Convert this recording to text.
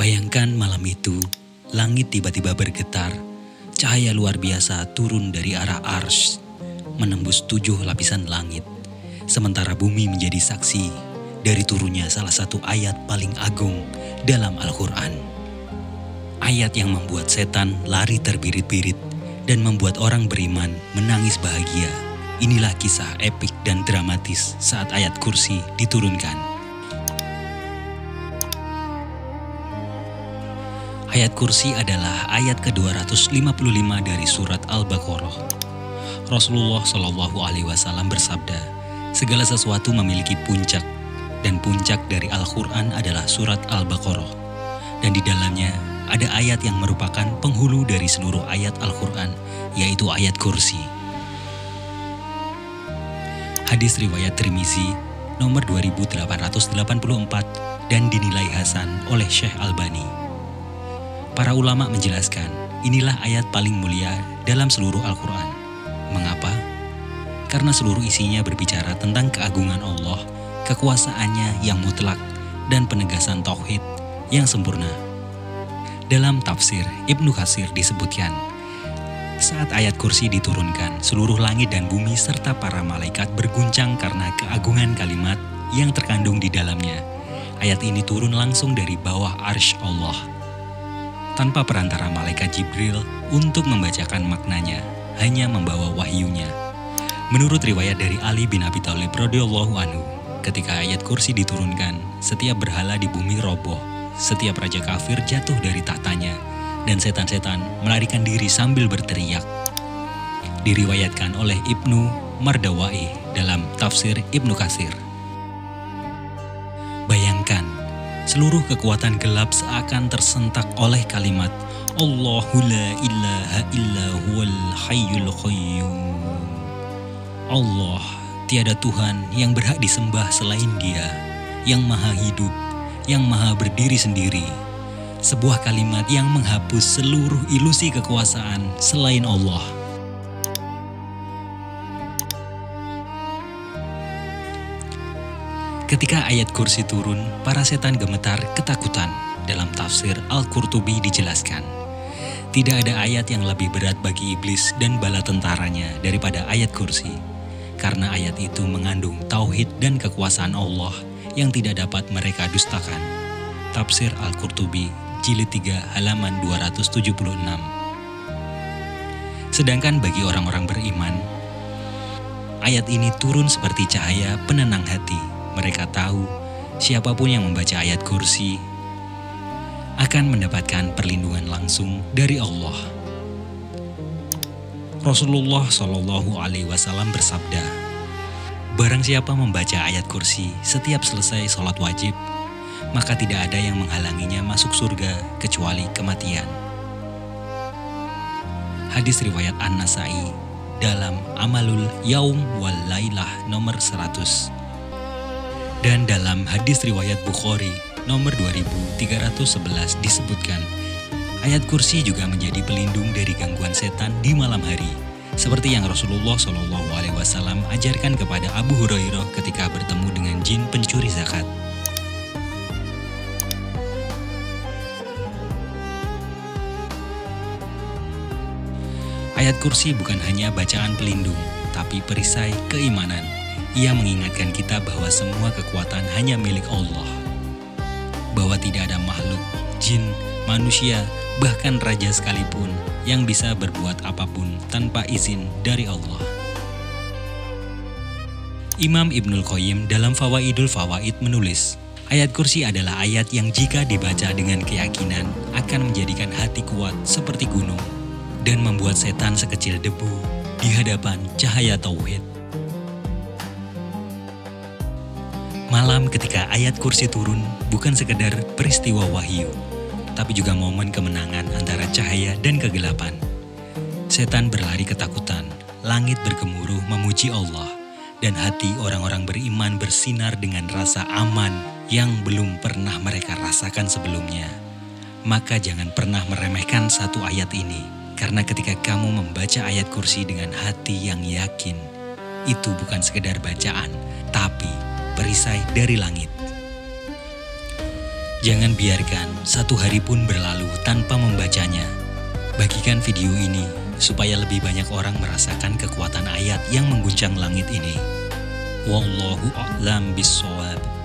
Bayangkan malam itu, langit tiba-tiba bergetar, cahaya luar biasa turun dari arah arsy, menembus 7 lapisan langit, sementara bumi menjadi saksi dari turunnya salah satu ayat paling agung dalam Al-Quran. Ayat yang membuat setan lari terbirit-birit dan membuat orang beriman menangis bahagia. Inilah kisah epik dan dramatis saat ayat kursi diturunkan. Ayat kursi adalah ayat ke-255 dari surat Al-Baqarah. Rasulullah Shallallahu Alaihi Wasallam bersabda, segala sesuatu memiliki puncak, dan puncak dari Al-Quran adalah surat Al-Baqarah. Dan di dalamnya ada ayat yang merupakan penghulu dari seluruh ayat Al-Quran, yaitu ayat kursi. Hadis riwayat Tirmizi nomor 2884 dan dinilai hasan oleh Syekh Albani. Para ulama menjelaskan, inilah ayat paling mulia dalam seluruh Al-Quran. Mengapa? Karena seluruh isinya berbicara tentang keagungan Allah, kekuasaannya yang mutlak, dan penegasan tauhid yang sempurna. Dalam tafsir Ibnu Katsir disebutkan, saat ayat kursi diturunkan, seluruh langit dan bumi serta para malaikat berguncang karena keagungan kalimat yang terkandung di dalamnya. Ayat ini turun langsung dari bawah arsy Allah, tanpa perantara malaikat Jibril untuk membacakan maknanya, hanya membawa wahyunya. Menurut riwayat dari Ali bin Abi Thalib radhiyallahu anhu, ketika ayat kursi diturunkan, setiap berhala di bumi roboh, setiap raja kafir jatuh dari tahtanya, dan setan-setan melarikan diri sambil berteriak. Diriwayatkan oleh Ibnu Mardawai dalam tafsir Ibnu Katsir. Bayangkan, seluruh kekuatan gelap seakan tersentak oleh kalimat Allahu la ilaha illa huwal hayyul qayyum. Allah, tiada Tuhan yang berhak disembah selain Dia, yang maha hidup, yang maha berdiri sendiri. Sebuah kalimat yang menghapus seluruh ilusi kekuasaan selain Allah. Ketika ayat kursi turun, para setan gemetar ketakutan. Dalam tafsir Al-Qurtubi dijelaskan, tidak ada ayat yang lebih berat bagi iblis dan bala tentaranya daripada ayat kursi. Karena ayat itu mengandung tauhid dan kekuasaan Allah yang tidak dapat mereka dustakan. Tafsir Al-Qurtubi, jilid 3 halaman 276. Sedangkan bagi orang-orang beriman, ayat ini turun seperti cahaya penenang hati. Mereka tahu siapapun yang membaca ayat kursi akan mendapatkan perlindungan langsung dari Allah. Rasulullah Shallallahu Alaihi Wasallam bersabda, barang siapa membaca ayat kursi setiap selesai sholat wajib, maka tidak ada yang menghalanginya masuk surga kecuali kematian. Hadis riwayat An-Nasai dalam Amalul Yaum wal Lailah nomor 100. Dan dalam hadis riwayat Bukhari nomor 2311 disebutkan, ayat kursi juga menjadi pelindung dari gangguan setan di malam hari, seperti yang Rasulullah Shallallahu Alaihi Wasallam ajarkan kepada Abu Hurairah ketika bertemu dengan jin pencuri zakat. Ayat kursi bukan hanya bacaan pelindung, tapi perisai keimanan. Ia mengingatkan kita bahwa semua kekuatan hanya milik Allah. Bahwa tidak ada makhluk, jin, manusia, bahkan raja sekalipun yang bisa berbuat apapun tanpa izin dari Allah. Imam Ibnul Qayyim dalam Fawaidul Fawaid menulis, ayat kursi adalah ayat yang jika dibaca dengan keyakinan akan menjadikan hati kuat seperti gunung dan membuat setan sekecil debu di hadapan cahaya tauhid. Malam ketika ayat kursi turun bukan sekedar peristiwa wahyu, tapi juga momen kemenangan antara cahaya dan kegelapan. Setan berlari ketakutan, langit bergemuruh memuji Allah, dan hati orang-orang beriman bersinar dengan rasa aman yang belum pernah mereka rasakan sebelumnya. Maka jangan pernah meremehkan satu ayat ini, karena ketika kamu membaca ayat kursi dengan hati yang yakin, itu bukan sekedar bacaan, tapi perisai dari langit. Jangan biarkan satu hari pun berlalu tanpa membacanya. Bagikan video ini supaya lebih banyak orang merasakan kekuatan ayat yang mengguncang langit ini. Wallahu a'lam bishawab.